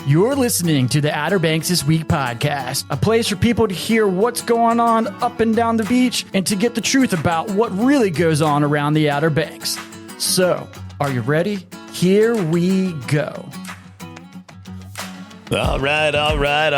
You're listening to the Outer Banks This Week podcast, a place for people to hear what's going on up and down the beach and to get the truth about what really goes on around the Outer Banks. So, are you ready? Here we go. All right. All right,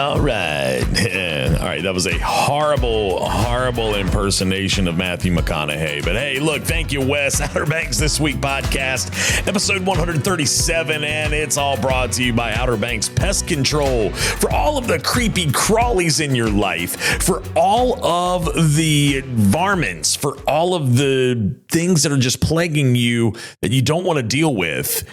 that was a horrible impersonation of Matthew McConaughey. But hey, look, thank you, Wes. Outer Banks This Week podcast, episode 137, and it's all brought to you by Outer Banks Pest Control. For all of the creepy crawlies in your life, for all of the varmints, for all of the things that are just plaguing you that you don't want to deal with,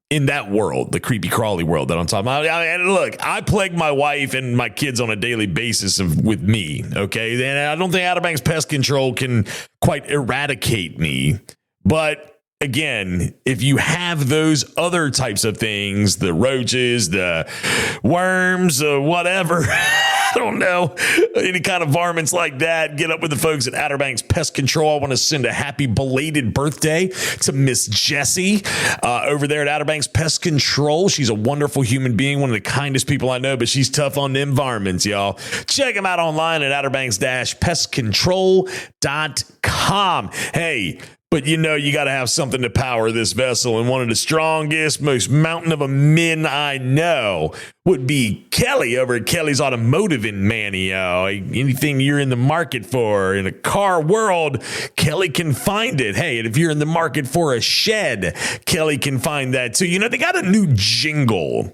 in that world, the creepy crawly world that I'm talking about. I mean, look, I plague my wife and my kids on a daily basis with me. Okay. And I don't think Outer Banks Pest Control can quite eradicate me. But again, if you have those other types of things, the roaches, the worms, whatever, I don't know, any kind of varmints like that, get up with the folks at Outer Banks Pest Control. I want to send a happy belated birthday to Miss Jessie over there at Outer Banks Pest Control. She's a wonderful human being, one of the kindest people I know, but she's tough on them varmints, y'all. Check them out online at outerbanks-pestcontrol.com. Hey, but you know, you got to have something to power this vessel. And one of the strongest, most mountain of a men I know would be Kelly over at Kelly's Automotive in Manio. Anything you're in the market for in a car world, Kelly can find it. Hey, and if you're in the market for a shed, Kelly can find that too. You know, they got a new jingle.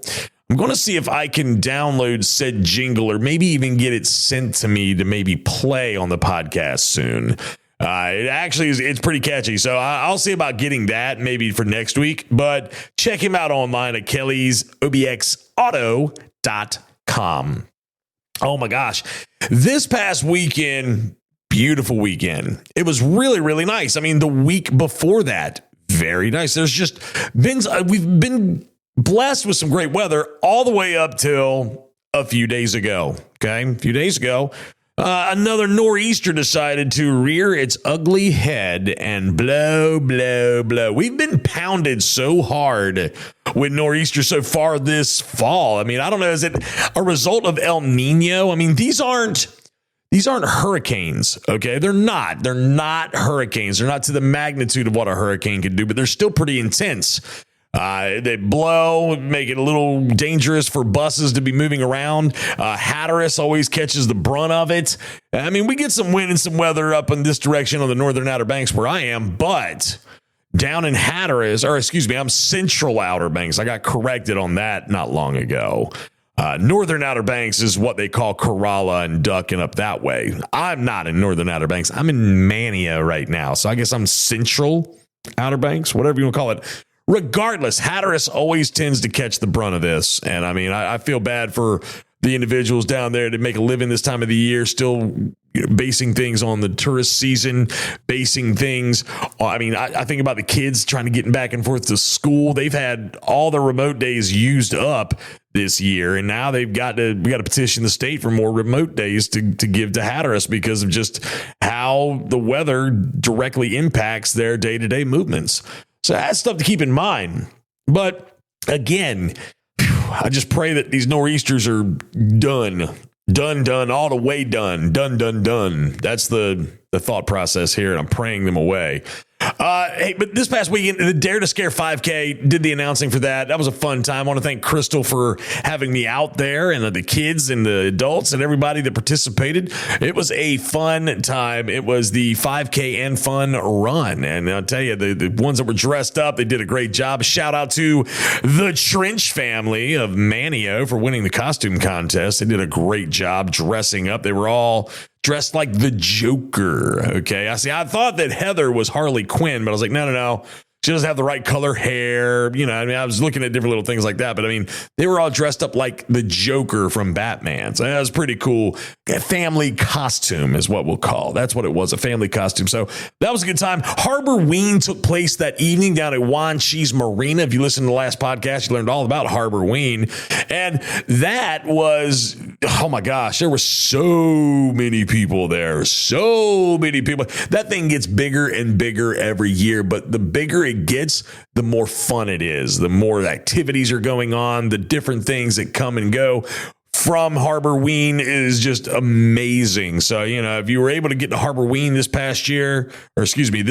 I'm going to see if I can download said jingle or maybe even get it sent to me to maybe play on the podcast soon. It actually is, it's pretty catchy. So I'll see about getting that maybe for next week, but check him out online at kellysobxauto.com. Oh my gosh. This past weekend, beautiful weekend. It was really, really nice. I mean, the week before that, very nice. There's just been, we've been blessed with some great weather all the way up till a few days ago. Okay. A few days ago. Another nor'easter decided to rear its ugly head and blow. We've been pounded so hard with nor'easter so far this fall. I mean, I don't know. Is it a result of El Nino? I mean, these aren't hurricanes. Okay. They're not hurricanes. They're not to the magnitude of what a hurricane could do, but they're still pretty intense. They blow, make it a little dangerous for buses to be moving around. Hatteras always catches the brunt of it. I mean, we get some wind and some weather up in this direction on the northern Outer Banks where I am, but down in Hatteras, or excuse me, I'm central Outer Banks. I got corrected on that not long ago. Northern Outer Banks is what they call Corolla and Ducking up that way. I'm not in northern Outer Banks. I'm in Mania right now. So I guess I'm central Outer Banks, whatever you want to call it. Regardless, Hatteras always tends to catch the brunt of this. And I mean, I feel bad for the individuals down there that make a living this time of the year, still basing things on the tourist season, basing things. I mean, I think about the kids trying to get back and forth to school. They've had all the remote days used up this year. And now we got to petition the state for more remote days to give to Hatteras because of just how the weather directly impacts their day-to-day movements. So that's stuff to keep in mind. But again, I just pray that these nor'easters are done, all the way done. That's the thought process here, and I'm praying them away. Hey, but this past weekend, the Dare to Scare 5K did the announcing for that. That was a fun time. I want to thank Crystal for having me out there and the kids and the adults and everybody that participated. It was a fun time. It was the 5K and fun run. And I'll tell you, the ones that were dressed up, they did a great job. Shout out to the Trench family of Manio for winning the costume contest. They did a great job dressing up. They were all dressed like the Joker. Okay. I thought that Heather was Harley Quinn, but I was like, no. She doesn't have the right color hair. You know, I mean, I was looking at different little things like that, but I mean, they were all dressed up like the Joker from Batman. So that was pretty cool. A family costume is what we'll call. That's what it was, a family costume. So that was a good time. Harbor-ween took place that evening down at Wanchese Marina. If you listened to the last podcast, you learned all about Harbor-ween. And that was, oh my gosh, there were so many people there. So many people. That thing gets bigger and bigger every year, but the bigger it it gets, the more fun it is, the more activities are going on, the different things that come and go from Harborween is just amazing. So, if you were able to get to Harborween this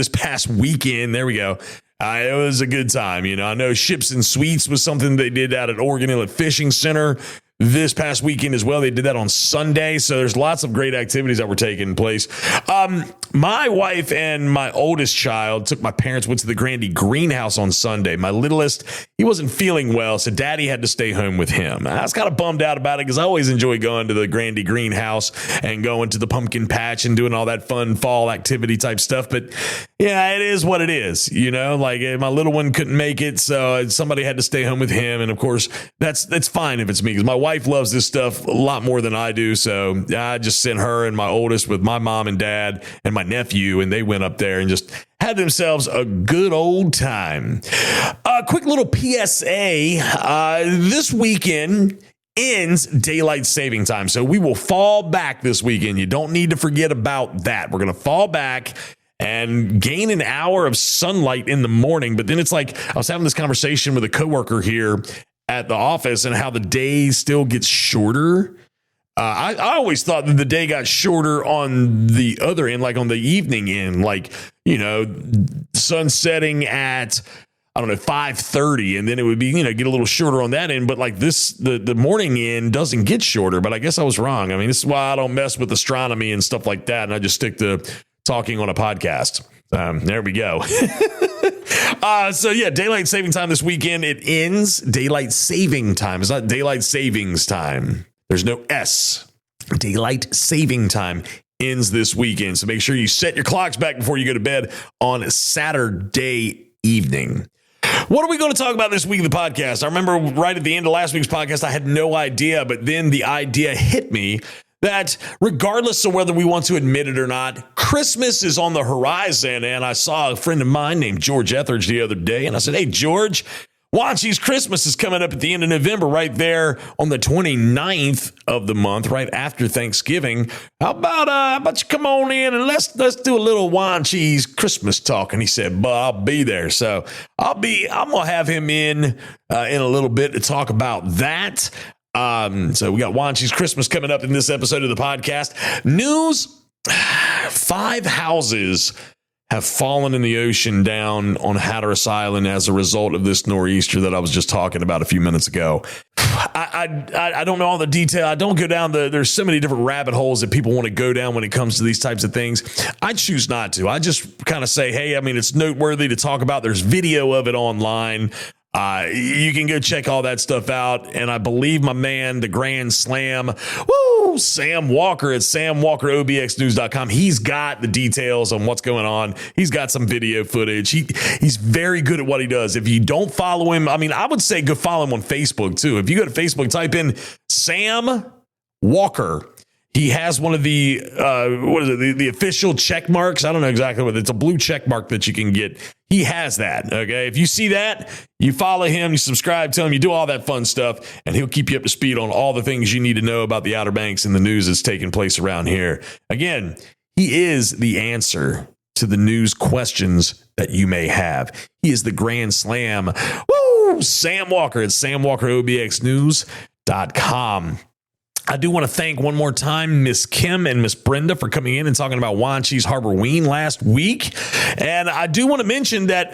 past weekend, there we go. It was a good time. I know Ships and Sweets was something they did out at Oregon Inlet Fishing Center this past weekend as well. They did that on Sunday. So there's lots of great activities that were taking place. My wife and my oldest child took my parents, went to the Grandy Greenhouse on Sunday. My littlest, he wasn't feeling well, so Daddy had to stay home with him. I was kind of bummed out about it because I always enjoy going to the Grandy Greenhouse and going to the pumpkin patch and doing all that fun fall activity type stuff. But yeah, it is what it is. Like my little one couldn't make it, so somebody had to stay home with him. And of course, that's fine if it's me, because my wife loves this stuff a lot more than I do. So I just sent her and my oldest with my mom and dad and my nephew, and they went up there and just had themselves a good old time. A quick little PSA. This weekend ends daylight saving time. So we will fall back this weekend. You don't need to forget about that. We're going to fall back and gain an hour of sunlight in the morning. But then it's like, I was having this conversation with a coworker here at the office and how the day still gets shorter. I always thought that the day got shorter on the other end, like on the evening end, like, sun setting at, 5:30, and then it would be, get a little shorter on that end. But like the morning end doesn't get shorter, but I guess I was wrong. I mean, this is why I don't mess with astronomy and stuff like that. And I just stick to talking on a podcast. There we go. So yeah, daylight saving time this weekend. It ends daylight saving time. It's not daylight savings time. There's no S. Daylight saving time ends this weekend. So make sure you set your clocks back before you go to bed on Saturday evening. What are we going to talk about this week of the podcast? I remember right at the end of last week's podcast, I had no idea, but then the idea hit me that regardless of whether we want to admit it or not, Christmas is on the horizon. And I saw a friend of mine named George Etheridge the other day, and I said, "Hey, George, Wanchese CHRISTmas is coming up at the end of November, right there on the 29th of the month, right after Thanksgiving. How about you come on in and let's do a little Wanchese CHRISTmas talk?" And he said, "But I'll be there." So I'm gonna have him in a little bit to talk about that. So we got Wanchese CHRISTmas coming up in this episode of the podcast. News: 5 houses have fallen in the ocean down on Hatteras Island as a result of this nor'easter that I was just talking about a few minutes ago. I don't know all the detail. I don't go down there's so many different rabbit holes that people want to go down when it comes to these types of things. I choose not to. I just kind of say, hey, it's noteworthy to talk about. There's video of it online. You can go check all that stuff out. And I believe my man, the Grand Slam, Sam Walker at SamWalkerOBXNews.com. He's got the details on what's going on. He's got some video footage. He's very good at what he does. If you don't follow him, I would say go follow him on Facebook too. If you go to Facebook, type in Sam Walker. He has one of the, the official check marks. I don't know exactly what it's a blue check mark that you can get. He has that. Okay. If you see that, you follow him, you subscribe to him, you do all that fun stuff, and he'll keep you up to speed on all the things you need to know about the Outer Banks and the news that's taking place around here. Again, he is the answer to the news questions that you may have. He is the Grand Slam. Sam Walker at SamWalkerOBXNews.com. I do want to thank one more time Miss Kim and Miss Brenda for coming in and talking about Wanchese Harborween last week. And I do want to mention that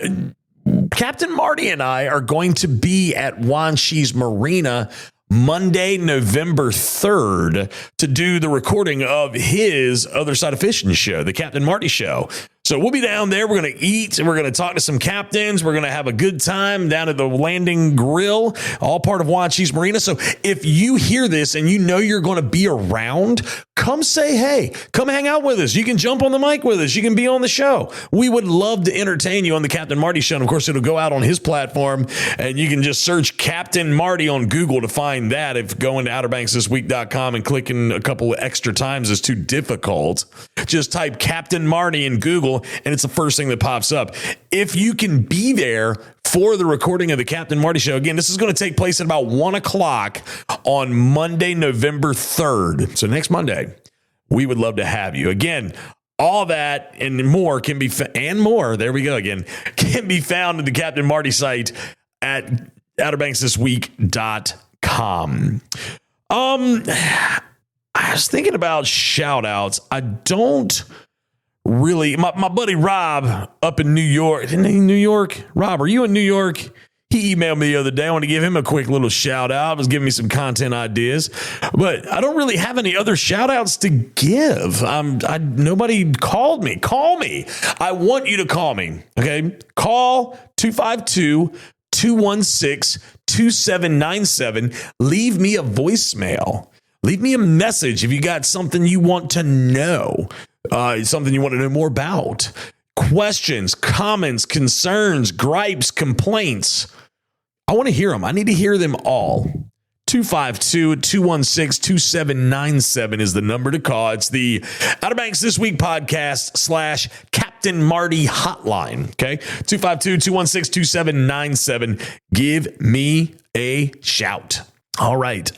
Captain Marty and I are going to be at Wanchese Marina Monday, November 3rd, to do the recording of his Other Side of Fishing show, the Captain Marty Show. So we'll be down there. We're going to eat and we're going to talk to some captains. We're going to have a good time down at the Landing Grill, all part of Wanchese Marina. So if you hear this and you know you're going to be around, come say hey, come hang out with us. You can jump on the mic with us. You can be on the show. We would love to entertain you on the Captain Marty Show. And of course, it'll go out on his platform and you can just search Captain Marty on Google to find that. If going to OuterBanksThisWeek.com and clicking a couple of extra times is too difficult, just type Captain Marty in Google and it's the first thing that pops up. If you can be there for the recording of the Captain Marty Show, again, this is going to take place at about 1 o'clock on Monday, November 3rd. So next Monday, we would love to have you. Again, All that and more can be there we go again, can be found at the Captain Marty site at outerbanksthisweek.com. I was thinking about shout outs. I don't really, my buddy Rob up in New York. Isn't he in New York? Rob, are you in New York? He emailed me the other day. I want to give him a quick little shout out. He was giving me some content ideas, but I don't really have any other shout outs to give. Nobody called me. Call me. I want you to call me. Okay. Call 252-216-2797. Leave me a voicemail. Leave me a message if you got something you want to know, something you want to know more about. Questions, comments, concerns, gripes, complaints. I want to hear them. I need to hear them all. 252-216-2797 is the number to call. It's the Outer Banks This Week podcast / Captain Marty hotline. Okay. 252-216-2797. Give me a shout. All right.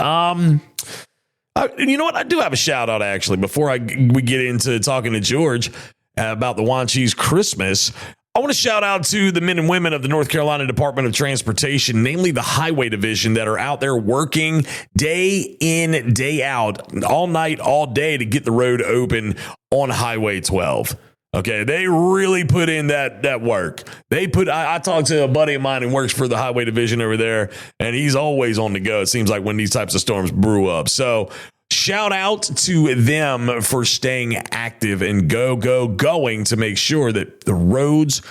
You know what? I do have a shout out actually before we get into talking to George about the Wanchese CHRISTmas. I want to shout out to the men and women of the North Carolina Department of Transportation, namely the Highway Division, that are out there working day in, day out, all night, all day to get the road open on Highway 12. Okay, they really put in that work. I talked to a buddy of mine who works for the Highway Division over there, and he's always on the go. It seems like when these types of storms brew up. So shout out to them for staying active and going to make sure that the roads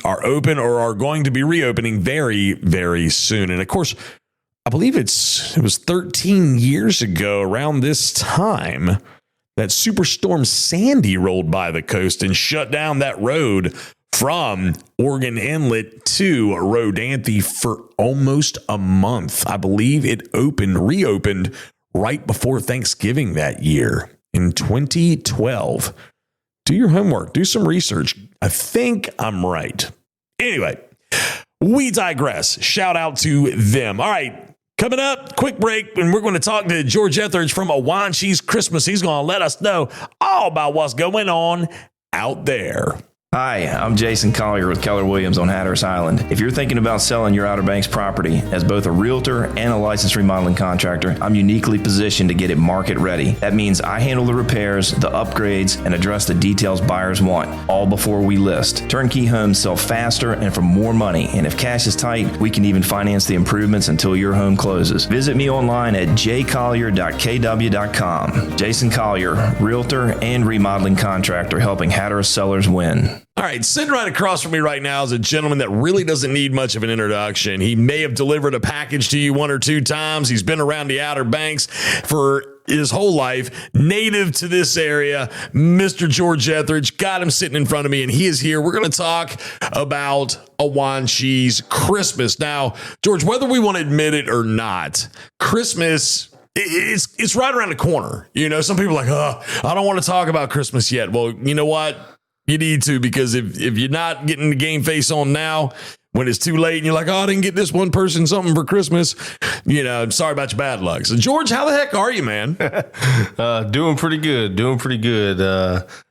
are open or are going to be reopening very, very soon. And of course, I believe it was 13 years ago around this time that Superstorm Sandy rolled by the coast and shut down that road from Oregon Inlet to Rodanthe for almost a month. I believe it reopened right before Thanksgiving that year in 2012. Do your homework. Do some research. I think I'm right. Anyway, we digress. Shout out to them. All right, coming up, quick break, and we're going to talk to George Etheridge from A Wanchese CHRISTmas. He's going to let us know all about what's going on out there. Hi, I'm Jason Collier with Keller Williams on Hatteras Island. If you're thinking about selling your Outer Banks property, as both a realtor and a licensed remodeling contractor, I'm uniquely positioned to get it market ready. That means I handle the repairs, the upgrades, and address the details buyers want, all before we list. Turnkey homes sell faster and for more money, and if cash is tight, we can even finance the improvements until your home closes. Visit me online at jcollier.kw.com. Jason Collier, realtor and remodeling contractor, helping Hatteras sellers win. All right, sitting right across from me right now is a gentleman that really doesn't need much of an introduction. He may have delivered a package to you one or two times. He's been around the Outer Banks for his whole life, native to this area, Mr. George Etheridge. Got him sitting in front of me, and he is here. We're going to talk about A Wanchese CHRISTmas. Now, George, whether we want to admit it or not, Christmas, it's right around the corner. You know, some people are like, oh, I don't want to talk about Christmas yet. Well, you know what? You need to, because if you're not getting the game face on now, when it's too late and you're like, oh, I didn't get this one person something for Christmas, you know, I'm sorry about your bad luck. So, George, how the heck are you, man? Doing pretty good.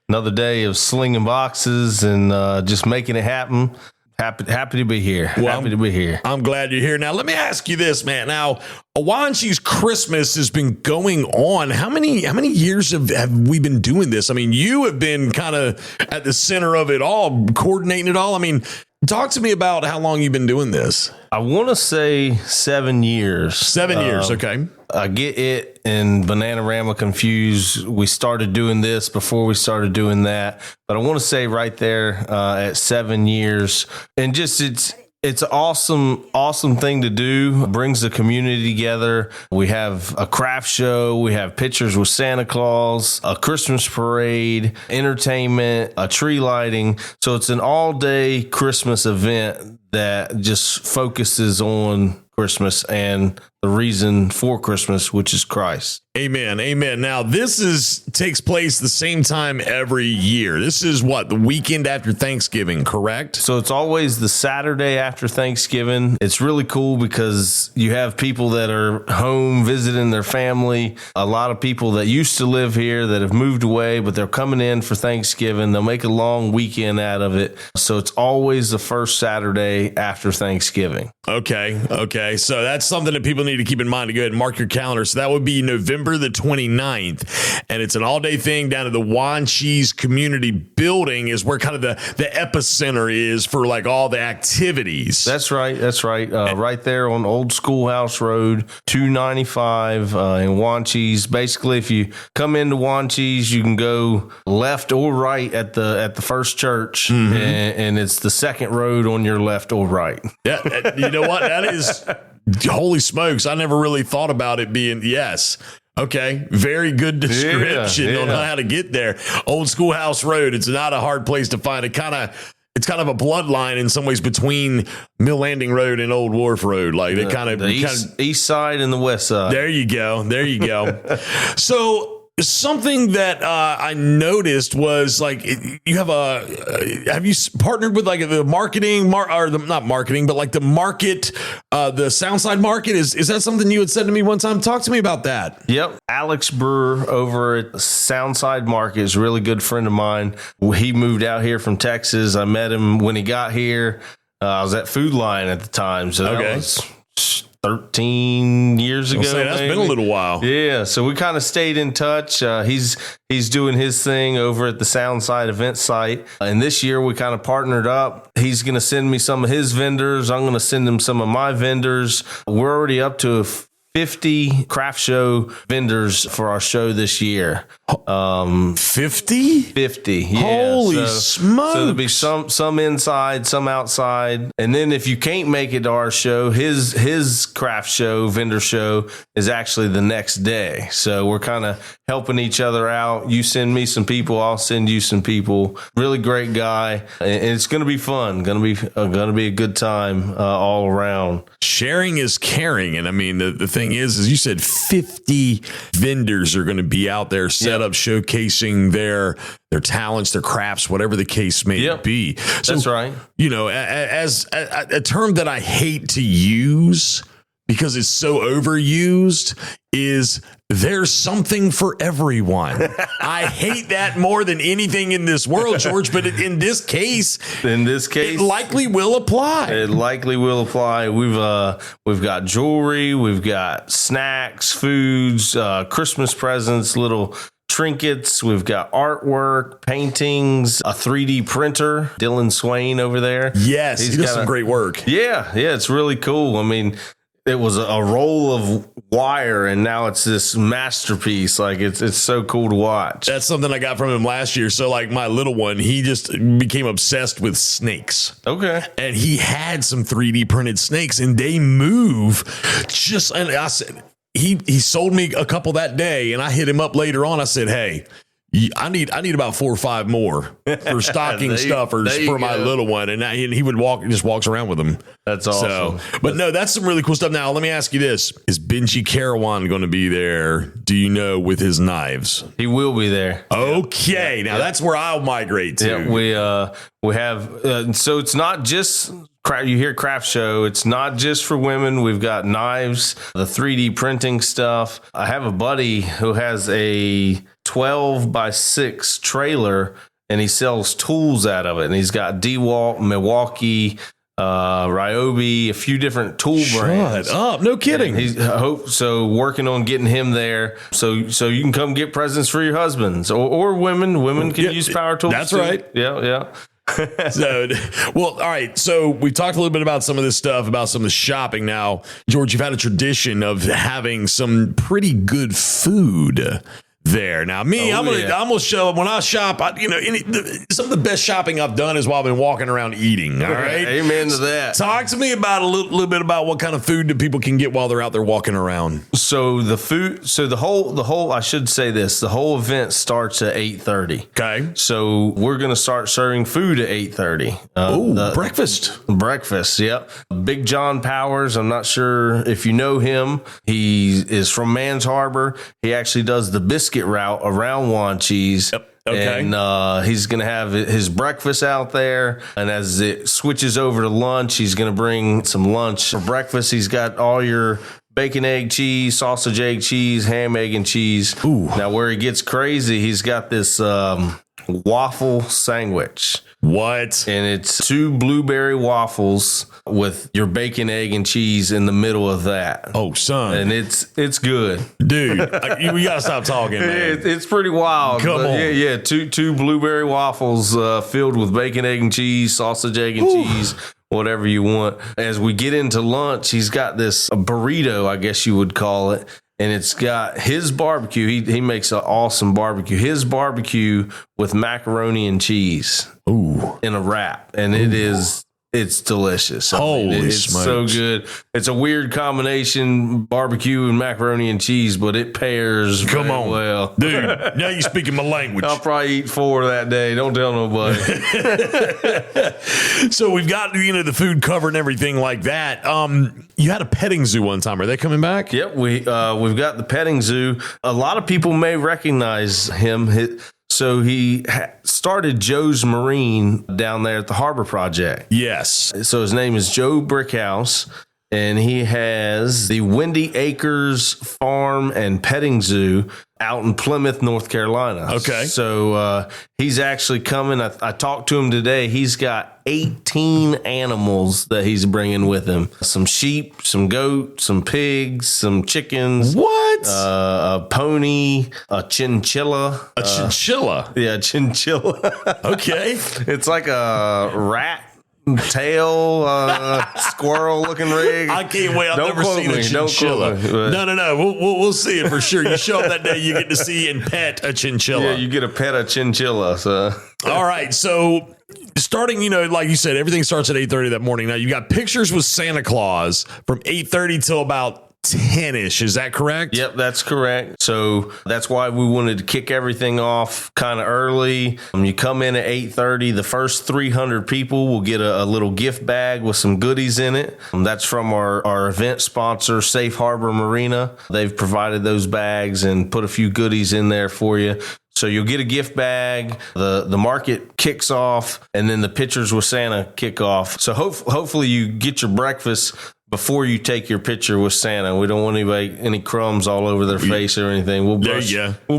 Another day of slinging boxes and just making it happen. Happy to be here. Well, happy to be here. I'm glad you're here. Now, let me ask you this, man. Now, A Wanchese CHRISTmas has been going on. How many years have we been doing this? I mean, you have been kind of at the center of it all, coordinating it all. I mean, talk to me about how long you've been doing this. I want to say 7 years. 7 years, okay. I get it and Bananarama confused. We started doing this before we started doing that. But I want to say right there at 7 years. And just it's an awesome thing to do. It brings the community together. We have a craft show. We have pictures with Santa Claus, a Christmas parade, entertainment, a tree lighting. So it's an all-day Christmas event that just focuses on Christmas and the reason for Christmas, which is Christ. Amen. Amen. Now, this takes place the same time every year. This is what, the weekend after Thanksgiving, correct? So it's always the Saturday after Thanksgiving. It's really cool because you have people that are home visiting their family. A lot of people that used to live here that have moved away, but they're coming in for Thanksgiving. They'll make a long weekend out of it. So it's always the first Saturday after Thanksgiving. Okay. So that's something that people need to keep in mind to go ahead and mark your calendar. So that would be November the 29th, and it's an all-day thing down at the Wanchese Community Building is where kind of the epicenter is for like all the activities. That's right. Right there on Old Schoolhouse Road, 295 in Wanchese. Basically, if you come into Wanchese, you can go left or right at the first church, and it's the second road on your left or right. Yeah, you know what? That is, holy smokes, I never really thought about it being, yes. Okay, very good description on how to get there. Old Schoolhouse Road. It's not a hard place to find. It's kind of a bloodline in some ways between Mill Landing Road and Old Wharf Road. Like they kind of east side and the west side. There you go. So something that I noticed was like you have have you partnered with like the marketing not marketing, but like the market, the Soundside Market? Is that something you had said to me one time? Talk to me about that. Yep. Alex Brewer over at Soundside Market is a really good friend of mine. He moved out here from Texas. I met him when he got here. I was at Food Line at the time. So that was 13 years ago. That's been a little while. Yeah. So we kind of stayed in touch. He's doing his thing over at the Soundside event site. And this year we kind of partnered up. He's going to send me some of his vendors. I'm going to send him some of my vendors. We're already up to 50 craft show vendors for our show this year. 50? 50. Yeah. Holy smokes. So there'll be some inside, some outside. And then if you can't make it to our show, his craft show, vendor show is actually the next day. So we're kind of helping each other out. You send me some people, I'll send you some people. Really great guy. And it's going to be fun. Going to be a good time all around. Sharing is caring. And I mean, the thing is you said 50 vendors are going to be out there set up showcasing their talents, their crafts, whatever the case may be. So, that's right. You know, as a term that I hate to use because it's so overused is there's something for everyone. I hate that more than anything in this world, George, but in this case, it likely will apply. We've got jewelry, we've got snacks, foods, Christmas presents, little trinkets. We've got artwork, paintings, a 3D printer. Dylan Swain over there. Yes, he does some great work. Yeah, it's really cool. I mean, it was a roll of wire, and now it's this masterpiece. Like it's so cool to watch. That's something I got from him last year. So like my little one, he just became obsessed with snakes. Okay. And he had some 3D printed snakes, and they move just. And I said, he sold me a couple that day, and I hit him up later on. I said, hey, I need about 4 or 5 more for stocking stuffers for my little one. And he would just walks around with them. That's awesome. But no, that's some really cool stuff. Now, let me ask you this. Is Benji Carawan going to be there? Do you know, with his knives? He will be there. Okay. Now that's where I'll migrate to. Yeah, we have, so it's not just you hear craft show. It's not just for women. We've got knives, the 3D printing stuff. I have a buddy who has a 12x6 trailer, and he sells tools out of it. And he's got DeWalt, Milwaukee, Ryobi, a few different tool brands. Shut up. No kidding. He's working on getting him there. So you can come get presents for your husbands or women. Women can use power tools. That's too. right. Yeah. All right. So we talked a little bit about some of this stuff, about some of the shopping. Now, George, you've had a tradition of having some pretty good food there. Now, me, I'm gonna show up when I shop. Some of the best shopping I've done is while I've been walking around eating. All right, amen to that. Talk to me about a little bit about what kind of food that people can get while they're out there walking around. So the food, the whole. I should say this: the whole event starts at 8:30. Okay, so we're gonna start serving food at 8:30. Breakfast. Breakfast. Yep. Big John Powers. I'm not sure if you know him. He is from Mans Harbor. He actually does the biscuit route around Wanchese. Yep. Okay. And he's going to have his breakfast out there. And as it switches over to lunch, he's going to bring some lunch. For breakfast, he's got all your bacon, egg, cheese, sausage, egg, cheese, ham, egg, and cheese. Ooh. Now, where he gets crazy, he's got this waffle sandwich. What? And it's 2 blueberry waffles with your bacon, egg, and cheese in the middle of that. Oh, son. And it's good. Dude, we got to stop talking, man. It's pretty wild. Come on. Yeah, two blueberry waffles filled with bacon, egg, and cheese, sausage, egg, and cheese, whatever you want. As we get into lunch, he's got this burrito, I guess you would call it. And it's got his barbecue. He makes an awesome barbecue. His barbecue with macaroni and cheese. Ooh. In a wrap. And it's delicious. It's smokes. So good. It's a weird combination, barbecue and macaroni and cheese, but it pairs very well. Dude, now you're speaking my language. I'll probably eat 4 that day. Don't tell nobody. So we've got, the food covered and everything like that. You had a petting zoo one time. Are they coming back? Yep. We've got the petting zoo. A lot of people may recognize him. So he started Joe's Marine down there at the Harbor Project. Yes. So his name is Joe Brickhouse, and he has the Windy Acres Farm and Petting Zoo out in Plymouth, North Carolina. Okay. So he's actually coming. I talked to him today. He's got 18 animals that he's bringing with him. Some sheep, some goats, some pigs, some chickens. What? A pony, a chinchilla. A chinchilla? Yeah, chinchilla. Okay. It's like a rat tail squirrel looking rig. I can't wait. I've never seen a chinchilla. No. We'll see it for sure. You show up that day, you get to see and pet a chinchilla. Yeah, you get to pet a chinchilla. So. All right. So starting, like you said, everything starts at 8:30 that morning. Now you got pictures with Santa Claus from 8:30 till about 10-ish. Is that correct? Yep, that's correct. So that's why we wanted to kick everything off kind of early. You come in at 8:30. The first 300 people will get a little gift bag with some goodies in it. That's from our event sponsor, Safe Harbor Marina. They've provided those bags and put a few goodies in there for you. So you'll get a gift bag, the market kicks off, and then the pictures with Santa kick off. So hopefully you get your breakfast before you take your picture with Santa. We don't want any crumbs all over their face or anything. We'll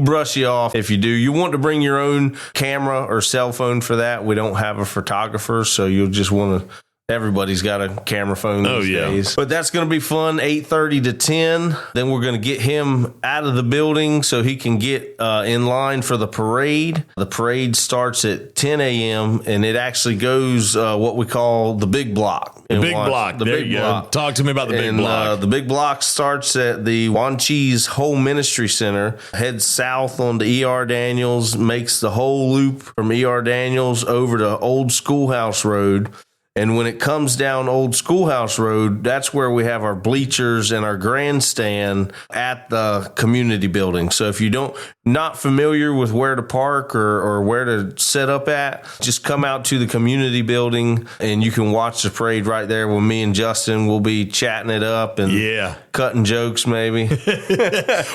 brush you off if you do. You want to bring your own camera or cell phone for that. We don't have a photographer, so you'll just want to. Everybody's got a camera phone these days. But that's going to be fun, 8:30 to 10. Then we're going to get him out of the building so he can get in line for the parade. The parade starts at 10 a.m. and it actually goes what we call the big block. The big block. There you go. Talk to me about the big block. The big block starts at the Wanchese Home Ministry Center, heads south onto E.R. Daniels, makes the whole loop from E.R. Daniels over to Old Schoolhouse Road. And when it comes down Old Schoolhouse Road, that's where we have our bleachers and our grandstand at the community building. So if you not familiar with where to park or where to set up at, just come out to the community building and you can watch the parade right there with me and Justin. We'll be chatting it up and cutting jokes maybe.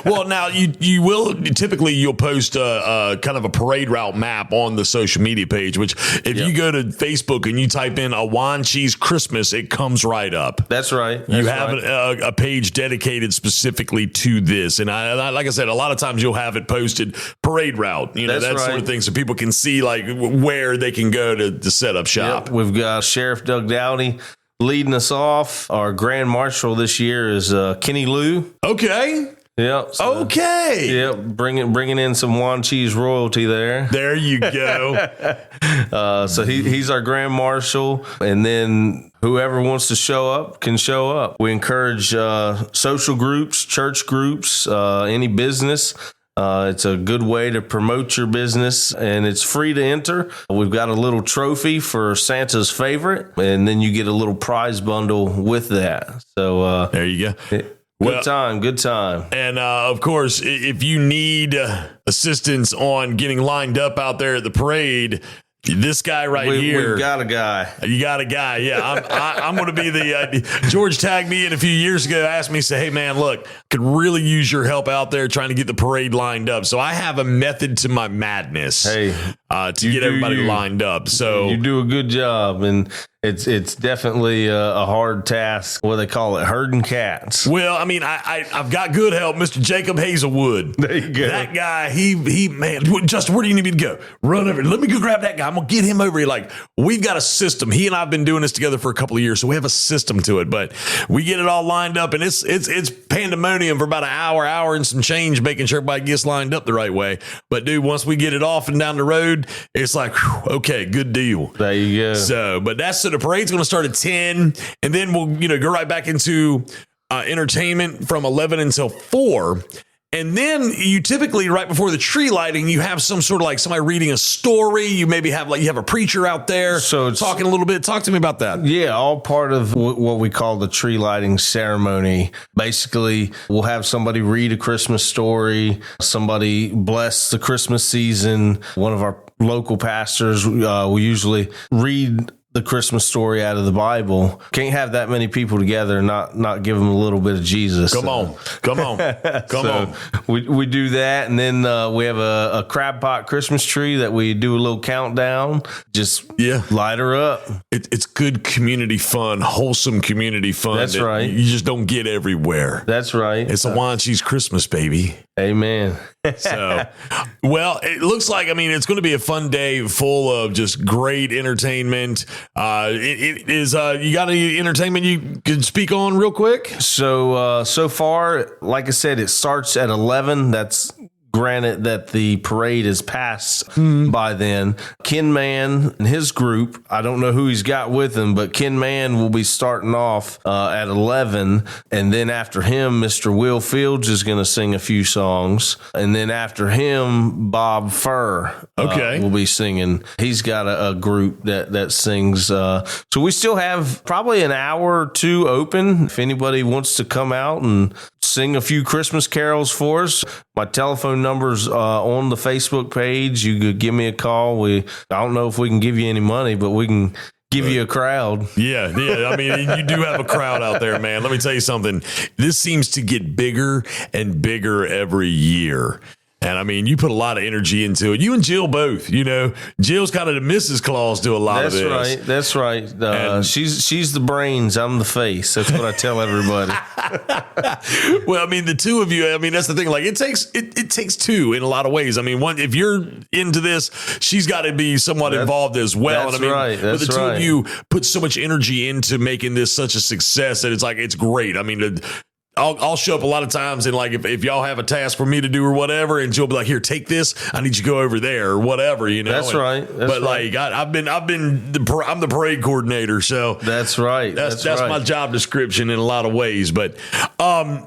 Well, now you'll post a kind of a parade route map on the social media page, which if you go to Facebook and you type in A Wanchese CHRISTmas, it comes right up. That's right. You have a page dedicated specifically to this. And I like I said, a lot of times you'll have it posted parade route, that sort of thing. So people can see like where they can go to set up shop. Yep. We've got Sheriff Doug Dowdy leading us off. Our Grand Marshal this year is Kenny Lou. Okay. Yep. Okay. Yep. Bringing in some Wanchese royalty there. There you go. So he's our Grand Marshal, and then whoever wants to show up can show up. We encourage social groups, church groups, any business. It's a good way to promote your business, and it's free to enter. We've got a little trophy for Santa's favorite, and then you get a little prize bundle with that. So there you go. Good time. And of course, if you need assistance on getting lined up out there at the parade, this guy here. We've got a guy. You got a guy. Yeah. I'm going to be the George tagged me in a few years ago, asked me, say, hey, man, look, could really use your help out there trying to get the parade lined up. So I have a method to my madness to get everybody lined up. So you do a good job. And it's definitely a hard task. What do they call it? Herding cats. Well, I mean, I've got good help, Mr. Jacob Hazelwood. There you go. That guy, man, Justin, where do you need me to go? Run over. Let me go grab that guy. I'm gonna get him over here. Like, we've got a system. He and I've been doing this together for a couple of years, so we have a system to it. But we get it all lined up, and it's pandemonium for about an hour and some change, making sure everybody gets lined up the right way. But dude, once we get it off and down the road, it's like, whew, okay, good deal. There you go. So, but so the parade's going to start at 10, and then we'll go right back into entertainment from 11 until 4. And then you typically, right before the tree lighting, you have some sort of like somebody reading a story. You maybe have you have a preacher out there talking a little bit. Talk to me about that. Yeah, all part of what we call the tree lighting ceremony. Basically, we'll have somebody read a Christmas story, somebody bless the Christmas season. One of our local pastors will usually read the Christmas story out of the Bible. Can't have that many people together and not give them a little bit of Jesus. Come on. We do that, and then we have a crab pot Christmas tree that we do a little countdown. Just light her up. It's good community fun, wholesome community fun. That's right. You just don't get everywhere. That's right. It's a Wanchese CHRISTmas, baby. Amen. So, well, it looks like, it's going to be a fun day full of just great entertainment. It is, you got any entertainment you could speak on real quick? So far, like I said, it starts at 11. That's granted that the parade is passed by then. Ken Mann and his group, I don't know who he's got with him, but Ken Mann will be starting off at 11. And then after him, Mr. Will Fields is going to sing a few songs. And then after him, Bob Furr will be singing. He's got a group that sings. So we still have probably an hour or two open. If anybody wants to come out and sing a few Christmas carols for us, my telephone number's on the Facebook page. You could give me a call. I don't know if we can give you any money, but we can give you a crowd. Yeah. You do have a crowd out there, man. Let me tell you something. This seems to get bigger and bigger every year. And you put a lot of energy into it. You and Jill both, Jill's kind of the Mrs. Claus to a lot of this. That's right. She's the brains. I'm the face. That's what I tell everybody. Well, the two of you, that's the thing. Like it takes two in a lot of ways. One, if you're into this, she's got to be somewhat involved as well. That's right. But the two of you put so much energy into making this such a success that it's great. I'll show up a lot of times, and like if y'all have a task for me to do or whatever, and Jill will be like, "Here, take this. I need you to go over there or whatever." That's right. I'm the parade coordinator, so that's right. That's my job description in a lot of ways. But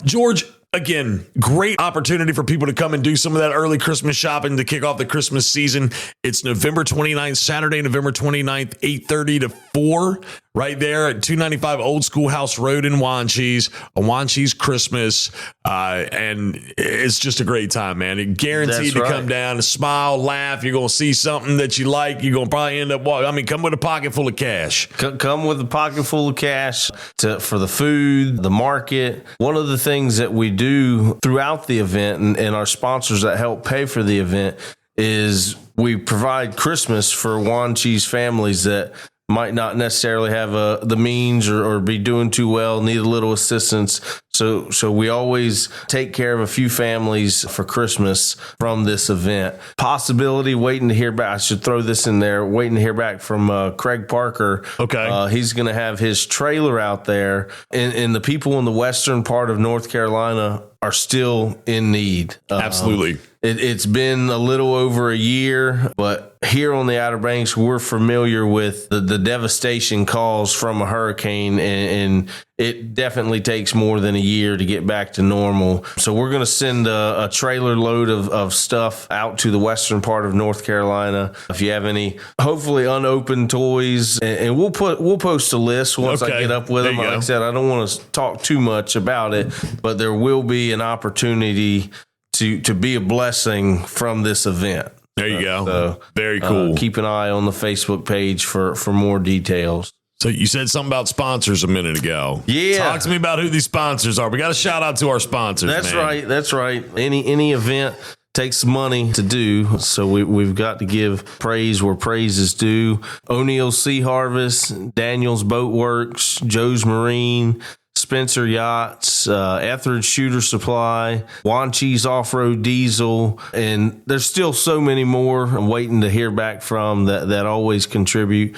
George, again, great opportunity for people to come and do some of that early Christmas shopping to kick off the Christmas season. It's November 29th, Saturday, November 29th, 8:30 to 4, right there at 295 Old Schoolhouse Road in Wanchese, A Wanchese CHRISTmas. And it's just a great time, man. It guaranteed to come down and smile, laugh. You're going to see something that you like. You're going to probably end up walking. Come with a pocket full of cash. Come with a pocket full of cash for the food, the market. One of the things that we do throughout the event and our sponsors that help pay for the event is we provide Christmas for Wanchese families that might not necessarily have the means or be doing too well, need a little assistance. So we always take care of a few families for Christmas from this event. Possibility, waiting to hear back. I should throw this in there. Waiting to hear back from Craig Parker. Okay. He's going to have his trailer out there. And the people in the western part of North Carolina are still in need. Absolutely. It's been a little over a year, but here on the Outer Banks, we're familiar with the devastation caused from a hurricane, and it definitely takes more than a year to get back to normal. So we're going to send a trailer load of stuff out to the western part of North Carolina. If you have any, hopefully unopened toys, and we'll post a list once I get up with them. Like I said, I don't want to talk too much about it, but there will be an opportunity to be a blessing from this event. There you go. So, very cool. Keep an eye on the Facebook page for more details. So you said something about sponsors a minute ago. Yeah. Talk to me about who these sponsors are. We got to shout out to our sponsors. That's right. Any event takes money to do, so we've got to give praise where praise is due. O'Neill's Sea Harvest, Daniel's Boat Works, Joe's Marine, Spencer Yachts, Etheridge Shooter Supply, Wanchese Off-Road Diesel, and there's still so many more I'm waiting to hear back from that always contribute.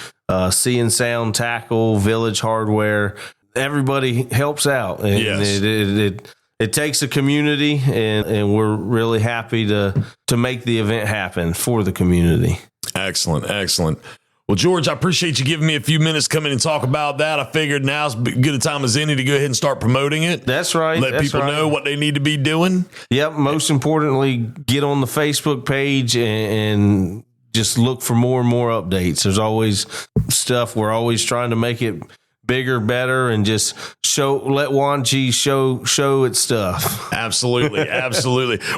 Sea and Sound Tackle, Village Hardware, everybody helps out. And it takes a community, and we're really happy to make the event happen for the community. Excellent. Well, George, I appreciate you giving me a few minutes to come in and talk about that. I figured now's as good a time as any to go ahead and start promoting it. That's right. Let people know what they need to be doing. Yep. Most importantly, get on the Facebook page and just look for more and more updates. There's always stuff. We're always trying to make it bigger, better, and just let Wanchese show its stuff. Absolutely.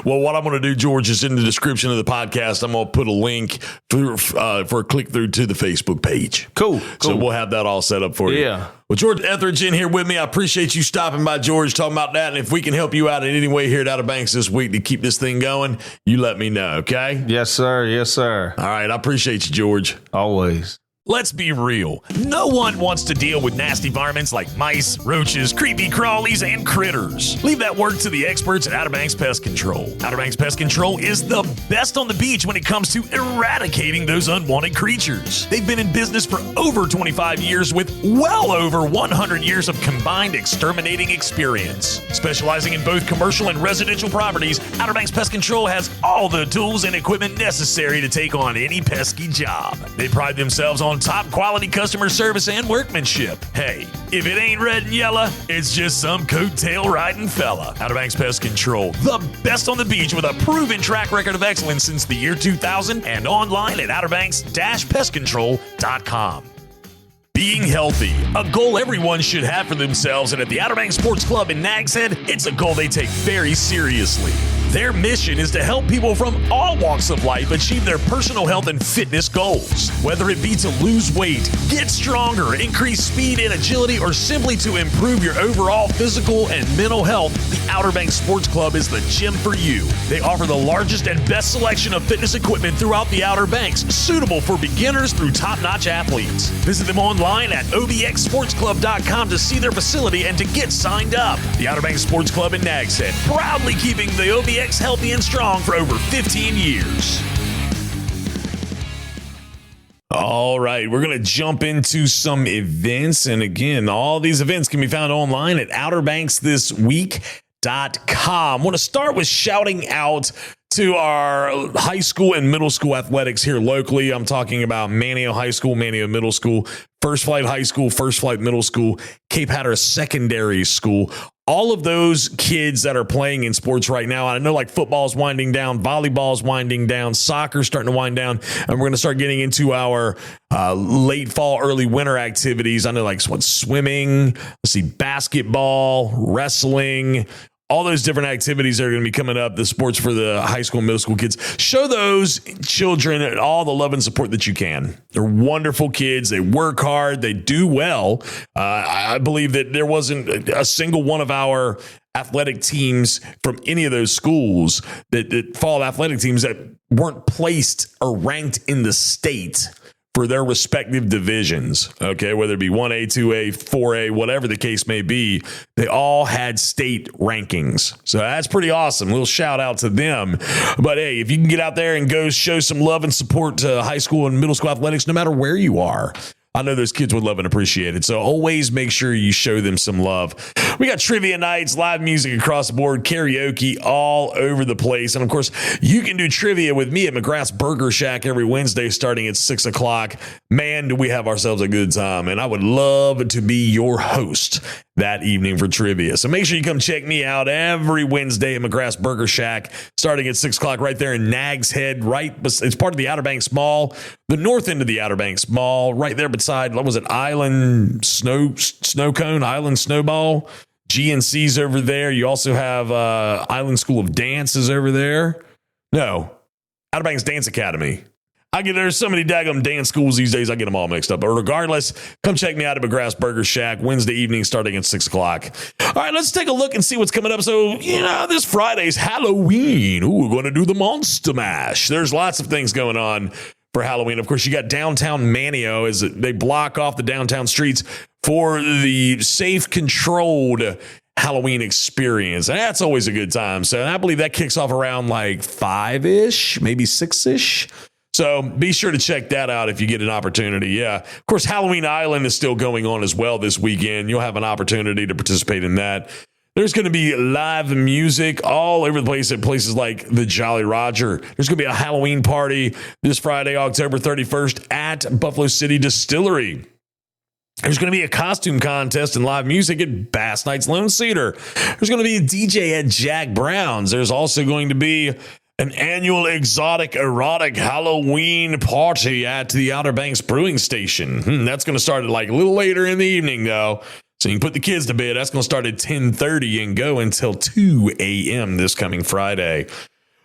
Well, what I'm going to do, George, is in the description of the podcast, I'm going to put a link for a click through to the Facebook page. Cool. So we'll have that all set up for you. Yeah. Well, George Etheridge in here with me. I appreciate you stopping by, George, talking about that. And if we can help you out in any way here at Outer Banks this week to keep this thing going, you let me know, okay? Yes, sir. All right. I appreciate you, George. Always. Let's be real. No one wants to deal with nasty varmints like mice, roaches, creepy crawlies, and critters. Leave that work to the experts at Outer Banks Pest Control. Outer Banks Pest Control is the best on the beach when it comes to eradicating those unwanted creatures. They've been in business for over 25 years with well over 100 years of combined exterminating experience. Specializing in both commercial and residential properties, Outer Banks Pest Control has all the tools and equipment necessary to take on any pesky job. They pride themselves on top quality customer service and workmanship. Hey, if it ain't red and yellow, it's just some coattail riding fella. Outer Banks Pest Control, the best on the beach with a proven track record of excellence since the year 2000 and online at outerbanks-pestcontrol.com. Being healthy, a goal everyone should have for themselves, and at the Outer Banks Sports Club in Nags Head, it's a goal they take very seriously. Their mission is to help people from all walks of life achieve their personal health and fitness goals. Whether it be to lose weight, get stronger, increase speed and agility, or simply to improve your overall physical and mental health, the Outer Banks Sports Club is the gym for you. They offer the largest and best selection of fitness equipment throughout the Outer Banks, suitable for beginners through top-notch athletes. Visit them online at obxsportsclub.com to see their facility and to get signed up. The Outer Banks Sports Club in Nags Head, proudly keeping the OBX healthy and strong for over 15 years. All right, we're going to jump into some events. And again, all these events can be found online at outerbanksthisweek.com. I want to start with shouting out to our high school and middle school athletics here locally. I'm talking about Manteo High School, Manteo Middle School, First Flight High School, First Flight Middle School, Cape Hatteras Secondary School. All of those kids that are playing in sports right now, I know like football's winding down, volleyball's winding down, soccer's starting to wind down, and we're going to start getting into our late fall, early winter activities. I know like swimming, basketball, wrestling, all those different activities that are going to be coming up, the sports for the high school and middle school kids. Show those children all the love and support that you can. They're wonderful kids. They work hard. They do well. I believe that there wasn't a single one of our athletic teams from any of those schools that fall athletic teams that weren't placed or ranked in the state for their respective divisions, okay, whether it be 1A, 2A, 4A, whatever the case may be, they all had state rankings. So that's pretty awesome. A little shout out to them. But hey, if you can get out there and go show some love and support to high school and middle school athletics, no matter where you are, I know those kids would love and appreciate it. So always make sure you show them some love. We got trivia nights, live music across the board, karaoke all over the place. And of course, you can do trivia with me at McGrath's Burger Shack every Wednesday starting at 6 o'clock. Man, do we have ourselves a good time. And I would love to be your host that evening for trivia. So make sure you come check me out every Wednesday at McGrath's Burger Shack starting at 6 o'clock right there in Nags Head. It's part of the Outer Banks Mall, the north end of the Outer Banks Mall, right there beside, what was it, Island Snow Cone, Island Snowball. GNC's over there. You also have Island School of Dance is over there. No, Outer Banks Dance Academy. There's so many daggum dance schools these days, I get them all mixed up. But regardless, come check me out at McGrath's Burger Shack Wednesday evening starting at 6 o'clock. All right, let's take a look and see what's coming up. So, this Friday's Halloween. Ooh, we're going to do the Monster Mash. There's lots of things going on for Halloween. Of course, you got Downtown Manio as they block off the downtown streets for the safe, controlled Halloween experience. And that's always a good time. So I believe that kicks off around like 5-ish, maybe 6-ish. So be sure to check that out if you get an opportunity. Yeah. Of course, Halloween Island is still going on as well this weekend. You'll have an opportunity to participate in that. There's going to be live music all over the place at places like the Jolly Roger. There's going to be a Halloween party this Friday, October 31st at Buffalo City Distillery. There's going to be a costume contest and live music at Bass Knight's Lone Cedar. There's going to be a DJ at Jack Brown's. There's also going to be an annual exotic erotic Halloween party at the Outer Banks Brewing Station. That's going to start at like a little later in the evening, though. So you can put the kids to bed. That's going to start at 10:30 and go until 2 a.m. this coming Friday.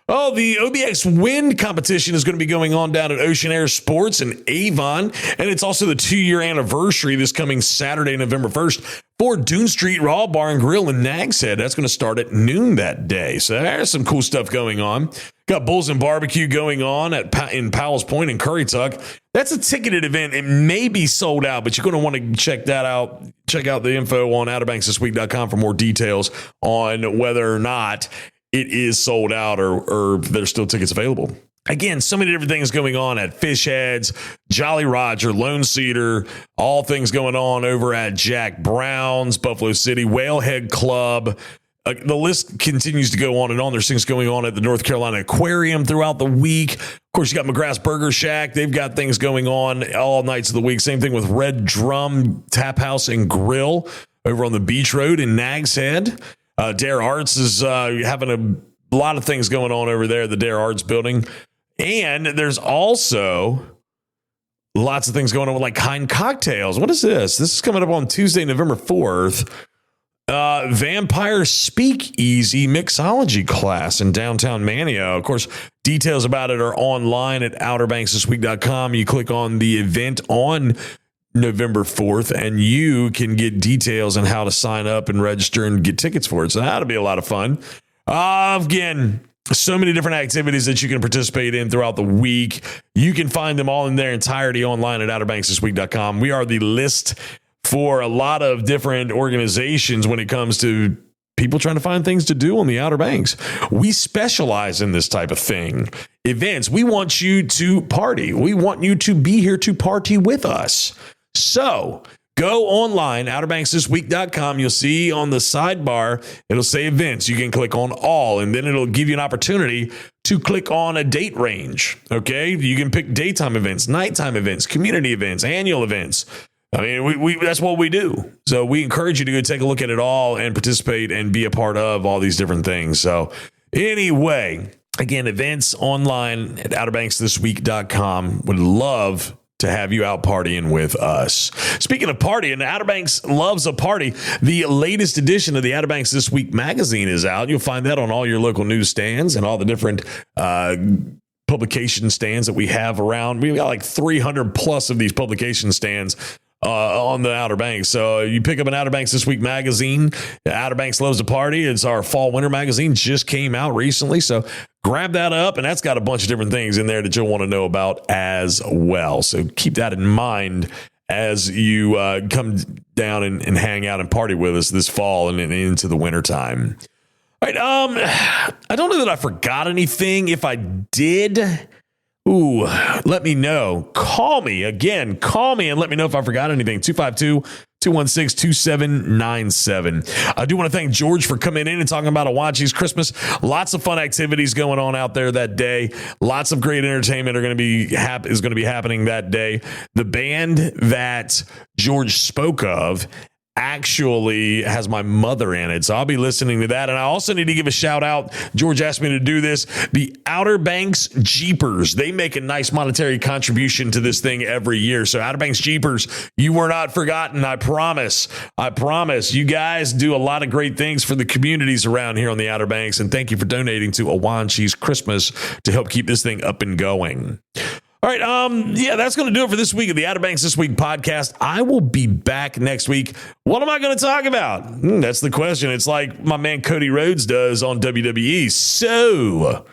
Oh, the OBX Wind competition is going to be going on down at Ocean Air Sports in Avon. And it's also the 2-year anniversary this coming Saturday, November 1st for Dune Street Raw Bar and Grill in Nags Head. That's going to start at noon that day. So there's some cool stuff going on. Got Bulls and Barbecue going on in Powell's Point in Currituck. That's a ticketed event. It may be sold out, but you're going to want to check that out. Check out the info on OuterBanksThisWeek.com for more details on whether or not it is sold out or there's still tickets available. Again, so many different things going on at Fish Heads, Jolly Roger, Lone Cedar, all things going on over at Jack Brown's, Buffalo City, Whalehead Club. The list continues to go on and on. There's things going on at the North Carolina Aquarium throughout the week. Of course, you got McGrath's Burger Shack. They've got things going on all nights of the week. Same thing with Red Drum Tap House and Grill over on the Beach Road in Nags Head. Dare Arts is having a lot of things going on over there at the Dare Arts building. And there's also lots of things going on with like Kind Cocktails. What is this? This is coming up on Tuesday, November 4th. Vampire Speakeasy Mixology class in downtown Manio. Of course, details about it are online at OuterBanksThisWeek.com. You click on the event on November 4th, and you can get details on how to sign up and register and get tickets for it. So that'll be a lot of fun. Again, so many different activities that you can participate in throughout the week. You can find them all in their entirety online at OuterBanksThisWeek.com. We are the list for a lot of different organizations when it comes to people trying to find things to do on the Outer Banks. We specialize in this type of thing. Events. We want you to party. We want you to be here to party with us. So go online, OuterBanksThisWeek.com. You'll see on the sidebar, it'll say events. You can click on all, and then it'll give you an opportunity to click on a date range. Okay. You can pick daytime events, nighttime events, community events, annual events. I mean, we that's what we do. So we encourage you to go take a look at it all and participate and be a part of all these different things. So anyway, again, events online at OuterBanksThisWeek.com. Would love to have you out partying with us. Speaking of partying, Outer Banks loves a party. The latest edition of the Outer Banks This Week magazine is out. You'll find that on all your local newsstands and all the different publication stands that we have around. We've got like 300 plus of these publication stands on the Outer Banks. So you pick up an Outer Banks This Week magazine. Outer Banks loves a party. It's our fall winter magazine, just came out recently. So grab that up, and that's got a bunch of different things in there that you'll want to know about as well. So keep that in mind as you come down and hang out and party with us this fall and into the winter time. All right. I don't know that I forgot anything. If I did, let me know. Call me and let me know if I forgot anything. 216-2797. I do want to thank George for coming in and talking about A Wanchese Christmas. Lots of fun activities going on out there that day. Lots of great entertainment is going to be happening that day. The band that George spoke of actually has my mother in it, so I'll be listening to that. And I also need to give a shout out. George asked me to do this. The Outer Banks Jeepers, they make a nice monetary contribution to this thing every year. So Outer Banks Jeepers, you were not forgotten. I promise. You guys do a lot of great things for the communities around here on the Outer Banks, and thank you for donating to A Wanchese Christmas to help keep this thing up and going. All right, that's going to do it for this week of the Outer Banks This Week podcast. I will be back next week. What am I going to talk about? That's the question. It's like my man Cody Rhodes does on WWE. So,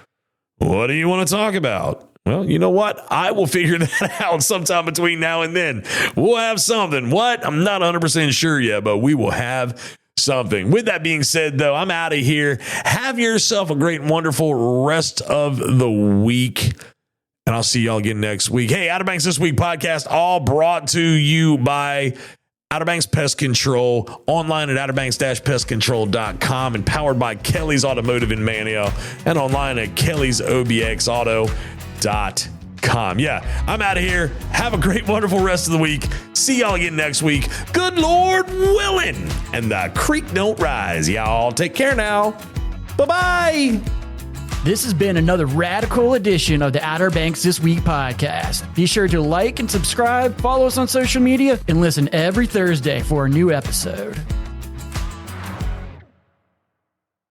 what do you want to talk about? Well, you know what? I will figure that out sometime between now and then. We'll have something. What? I'm not 100% sure yet, but we will have something. With that being said, though, I'm out of here. Have yourself a great and wonderful rest of the week. And I'll see y'all again next week. Hey, Outer Banks This Week podcast, all brought to you by Outer Banks Pest Control, online at outerbanks-pestcontrol.com, and powered by Kelly's Automotive in Manio, and online at kellysobxauto.com. Yeah, I'm out of here. Have a great, wonderful rest of the week. See y'all again next week. Good Lord willing, and the creek don't rise. Y'all take care now. Bye-bye. This has been another radical edition of the Outer Banks This Week podcast. Be sure to like and subscribe, follow us on social media, and listen every Thursday for a new episode.